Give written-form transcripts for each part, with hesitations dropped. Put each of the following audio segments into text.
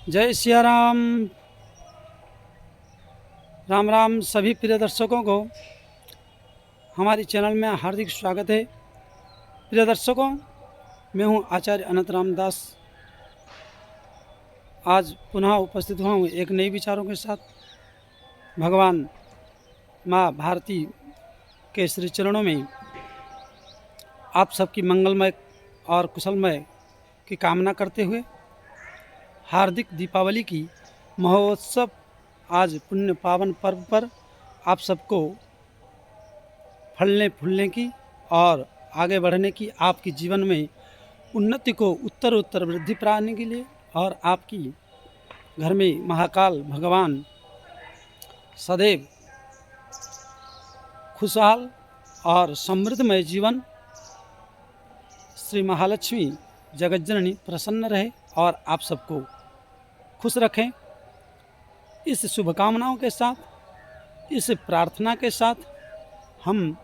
जय सिया राम। राम राम सभी प्रिय दर्शकों को हमारे चैनल में हार्दिक स्वागत है। प्रिय दर्शकों, मैं हूं आचार्य अनंत रामदास। आज पुनः उपस्थित हुआ हूं एक नए विचारों के साथ। भगवान माँ भारती के श्री चरणों में आप सबकी मंगलमय और कुशलमय की कामना करते हुए हार्दिक दीपावली की महोत्सव आज पुण्य पावन पर्व पर आप सबको फलने फूलने की और आगे बढ़ने की, आपके जीवन में उन्नति को उत्तर वृद्धि पाने के लिए और आपकी घर में महाकाल भगवान सदैव खुशहाल और समृद्धमय जीवन, श्री महालक्ष्मी जगज्जननी प्रसन्न रहे और आप सबको खुश रखें। इस शुभकामनाओं के साथ, इस प्रार्थना के साथ हम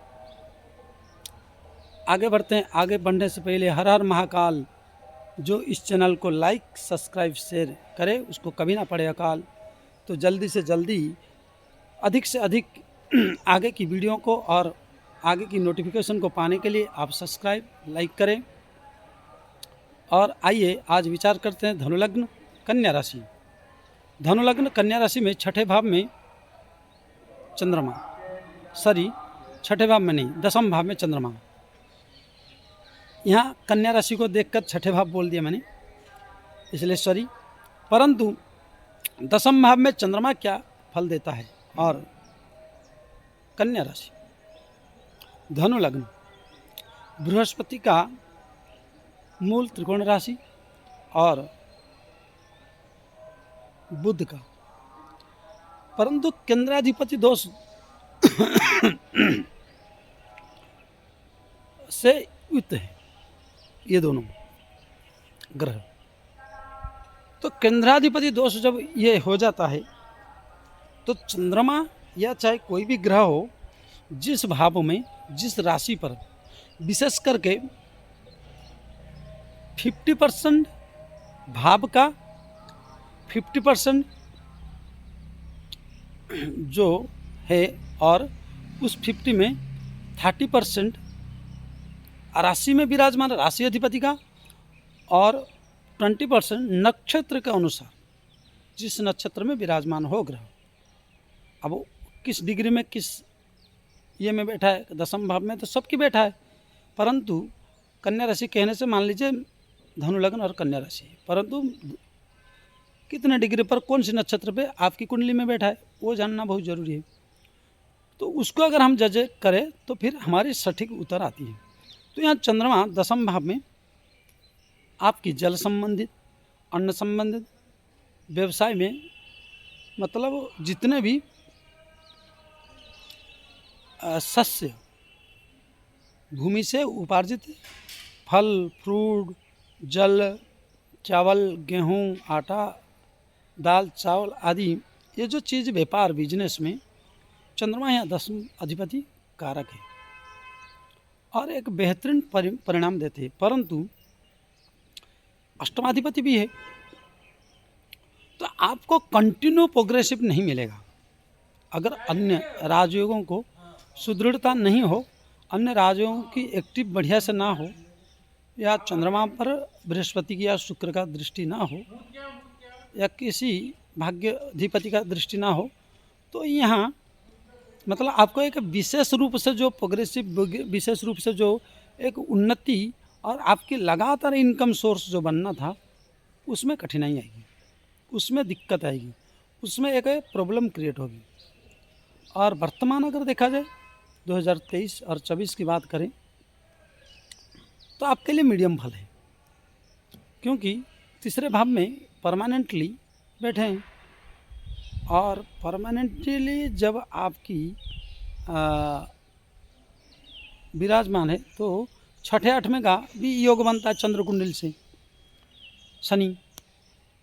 आगे बढ़ते हैं। आगे बढ़ने से पहले हर हर महाकाल। जो इस चैनल को लाइक सब्सक्राइब शेयर करे उसको कभी ना पड़े अकाल। तो जल्दी से जल्दी अधिक से अधिक आगे की वीडियो को और आगे की नोटिफिकेशन को पाने के लिए आप सब्सक्राइब लाइक करें। और आइए आज विचार करते हैं धनुलग्न कन्या राशि। धनुलग्न कन्या राशि में छठे भाव में चंद्रमा, छठे भाव में नहीं, दसम भाव में चंद्रमा। यहाँ कन्या राशि को देखकर छठे भाव बोल दिया मैंने, इसलिए परंतु दसम भाव में चंद्रमा क्या फल देता है। और कन्या राशि, धनु लग्न, बृहस्पति का मूल त्रिकोण राशि और बुध का, परंतु केंद्राधिपति दोष से युक्त है ये दोनों ग्रह। तो केंद्राधिपति दोष जब ये हो जाता है तो चंद्रमा या चाहे कोई भी ग्रह हो, जिस भाव में जिस राशि पर विशेष करके 50% भाव का 50% जो है और उस 50 में 30% राशि में विराजमान राशि अधिपति का और 20% नक्षत्र के अनुसार जिस नक्षत्र में विराजमान हो ग्रह। अब वो किस डिग्री में किस ये में बैठा है, दसम भाव में तो सबकी बैठा है, परंतु कन्या राशि कहने से मान लीजिए धनु लग्न और कन्या राशि, परंतु कितने डिग्री पर कौन सी नक्षत्र पे आपकी कुंडली में बैठा है वो जानना बहुत ज़रूरी है। तो उसको अगर हम जज करें तो फिर हमारी सटीक उत्तर आती है। तो यहाँ चंद्रमा दसम भाव में आपकी जल संबंधित, अन्न संबंधित, व्यवसाय में, मतलब जितने भी सस्य भूमि से उपार्जित फल फ्रूट, जल, चावल, गेहूँ, आटा, दाल, चावल आदि ये जो चीज़ व्यापार बिजनेस में चंद्रमा यहाँ दसम अधिपति कारक है और एक बेहतरीन परिणाम देते हैं, परंतु अष्टमाधिपति भी है। तो आपको कंटिन्यू प्रोग्रेसिव नहीं मिलेगा अगर अन्य राजयोगों को सुदृढ़ता नहीं हो, अन्य राजयोगों की एक्टिव बढ़िया से ना हो, या चंद्रमा पर बृहस्पति की या शुक्र का दृष्टि ना हो, या किसी भाग्याधिपति का दृष्टि ना हो, तो यहाँ मतलब आपको एक विशेष रूप से जो प्रोग्रेसिव, विशेष रूप से जो एक उन्नति और आपकी लगातार इनकम सोर्स जो बनना था उसमें कठिनाई आएगी, उसमें दिक्कत आएगी, उसमें एक प्रॉब्लम क्रिएट होगी। और वर्तमान अगर देखा जाए 2023 और 24 की बात करें तो आपके लिए मीडियम फल है, क्योंकि तीसरे भाव में परमानेंटली बैठे हैं और परमानेंटली जब आपकी विराजमान है तो छठे आठवें का भी योग बनता है चंद्र कुंडल से शनि।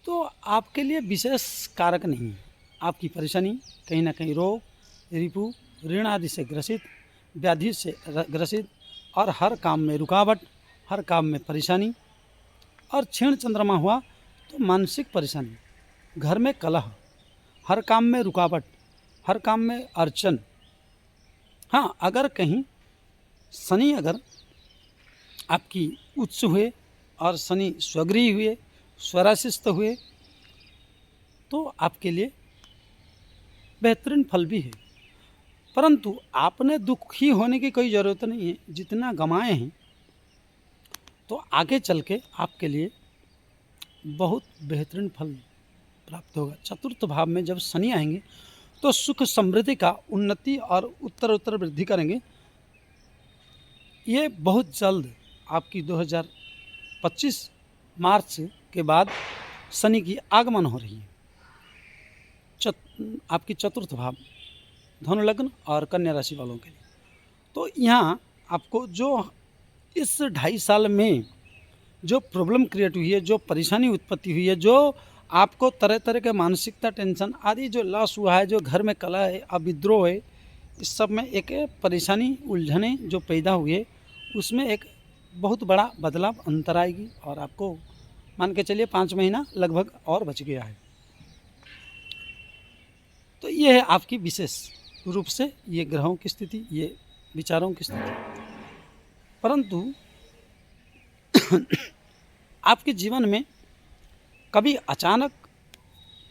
तो आपके लिए विशेष कारक नहीं है। आपकी परेशानी कहीं ना कहीं रोग, रिपु, ऋण आदि से ग्रसित, व्याधि से ग्रसित और हर काम में रुकावट, हर काम में परेशानी और क्षीण चंद्रमा हुआ तो मानसिक परेशानी, घर में कलह, हर काम में रुकावट, हर काम में अड़चन। हाँ, अगर कहीं शनि अगर आपकी उच्च हुए और शनि स्वगृही हुए, स्वराशिस्थ हुए, तो आपके लिए बेहतरीन फल भी है। परंतु आपने दुखी होने की कोई ज़रूरत नहीं है। जितना गंवाए हैं तो आगे चल के आपके लिए बहुत बेहतरीन फल प्राप्त होगा। चतुर्थ भाव में जब शनि आएंगे तो सुख समृद्धि का उन्नति और उत्तर वृद्धि करेंगे। ये बहुत जल्द आपकी 2025 मार्च के बाद शनि की आगमन हो रही है। आपकी चतुर्थ भाव धनु लग्न और कन्या राशि वालों के लिए। तो यहाँ आपको जो इस 2.5 साल में जो प्रॉब्लम क्रिएट हुई है, जो परेशानी उत्पत्ति हुई है, जो आपको तरह तरह के मानसिकता, टेंशन आदि जो लॉस हुआ है, जो घर में कलह है, अविद्रोह है, इस सब में एक परेशानी, उलझने जो पैदा हुई है, उसमें एक बहुत बड़ा बदलाव अंतर आएगी। और आपको मान के चलिए 5 महीना लगभग और बच गया है। तो ये है आपकी विशेष रूप से ये ग्रहों की स्थिति, ये विचारों की स्थिति। परंतु आपके जीवन में कभी अचानक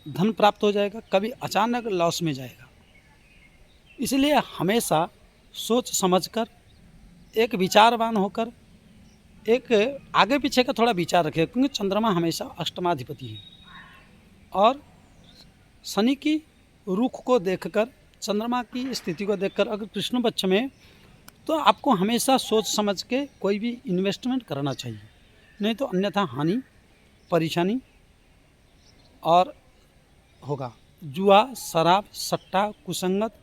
धन प्राप्त हो जाएगा, कभी अचानक लॉस में जाएगा। इसलिए हमेशा सोच समझकर, एक विचारवान होकर, एक आगे पीछे का थोड़ा विचार रखें, क्योंकि चंद्रमा हमेशा अष्टमाधिपति है और शनि की रुख को देखकर, चंद्रमा की स्थिति को देखकर अगर कृष्ण पक्ष में, तो आपको हमेशा सोच समझ के कोई भी इन्वेस्टमेंट करना चाहिए, नहीं तो अन्यथा हानि, परेशानी और होगा। जुआ, शराब, सट्टा, कुसंगत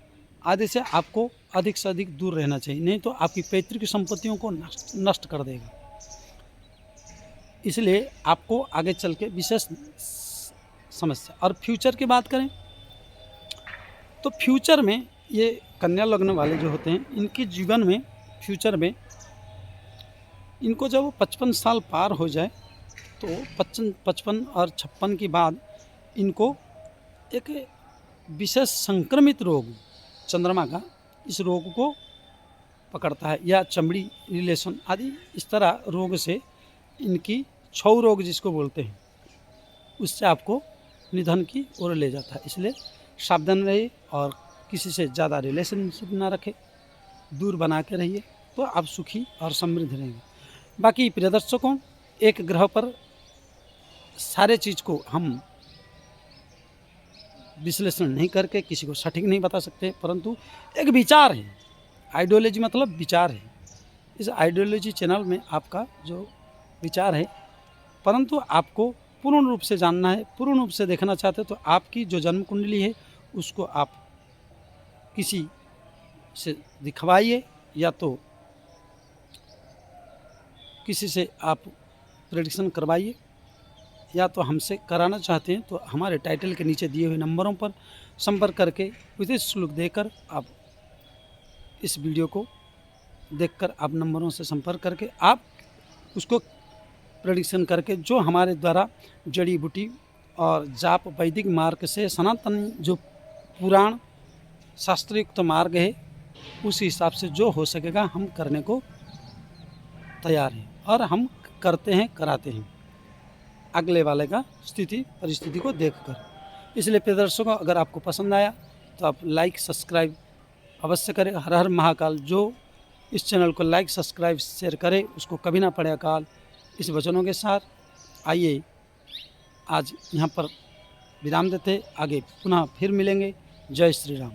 आदि से आपको अधिक से अधिक दूर रहना चाहिए, नहीं तो आपकी पैतृक संपत्तियों को नष्ट कर देगा। इसलिए आपको आगे चल के विशेष समस्या। और फ्यूचर की बात करें तो फ्यूचर में ये कन्या लग्न वाले जो होते हैं, इनके जीवन में फ्यूचर में इनको जब 55 साल पार हो जाए तो 55 और 56 के बाद इनको एक विशेष संक्रमित रोग चंद्रमा का इस रोग को पकड़ता है, या चमड़ी रिलेशन आदि इस तरह रोग से इनकी छऊ रोग जिसको बोलते हैं, उससे आपको निधन की ओर ले जाता है। इसलिए सावधान रहिए और किसी से ज़्यादा रिलेशनशिप ना रखें, दूर बना के रहिए, तो आप सुखी और समृद्ध रहेंगे। बाकी प्रिय दर्शकों, एक ग्रह पर सारे चीज़ को हम विश्लेषण नहीं करके किसी को सटीक नहीं बता सकते, परंतु एक विचार है, आइडियोलॉजी मतलब विचार है। इस आइडियोलॉजी चैनल में आपका जो विचार है, परंतु आपको पूर्ण रूप से जानना है, पूर्ण रूप से देखना चाहते हैं, तो आपकी जो जन्म कुंडली है उसको आप किसी से दिखवाइए, या तो किसी से आप प्रेडिक्शन करवाइए, या तो हमसे कराना चाहते हैं तो हमारे टाइटल के नीचे दिए हुए नंबरों पर संपर्क करके उचित शुल्क देकर आप इस वीडियो को देखकर आप नंबरों से संपर्क करके आप उसको प्रेडिक्शन करके, जो हमारे द्वारा जड़ी बूटी और जाप वैदिक मार्ग से सनातन जो पुराण शास्त्रयुक्त मार्ग है, उस हिसाब से जो हो सकेगा हम करने को तैयार हैं, और हम करते हैं, कराते हैं अगले वाले का स्थिति परिस्थिति को देखकर। इसलिए प्रिय दर्शकों, अगर आपको पसंद आया तो आप लाइक सब्सक्राइब अवश्य करें। हर हर महाकाल। जो इस चैनल को लाइक सब्सक्राइब शेयर करे उसको कभी ना पड़े अकाल। इस वचनों के साथ आइए आज यहाँ पर विराम देते, आगे पुनः फिर मिलेंगे। जय श्री राम।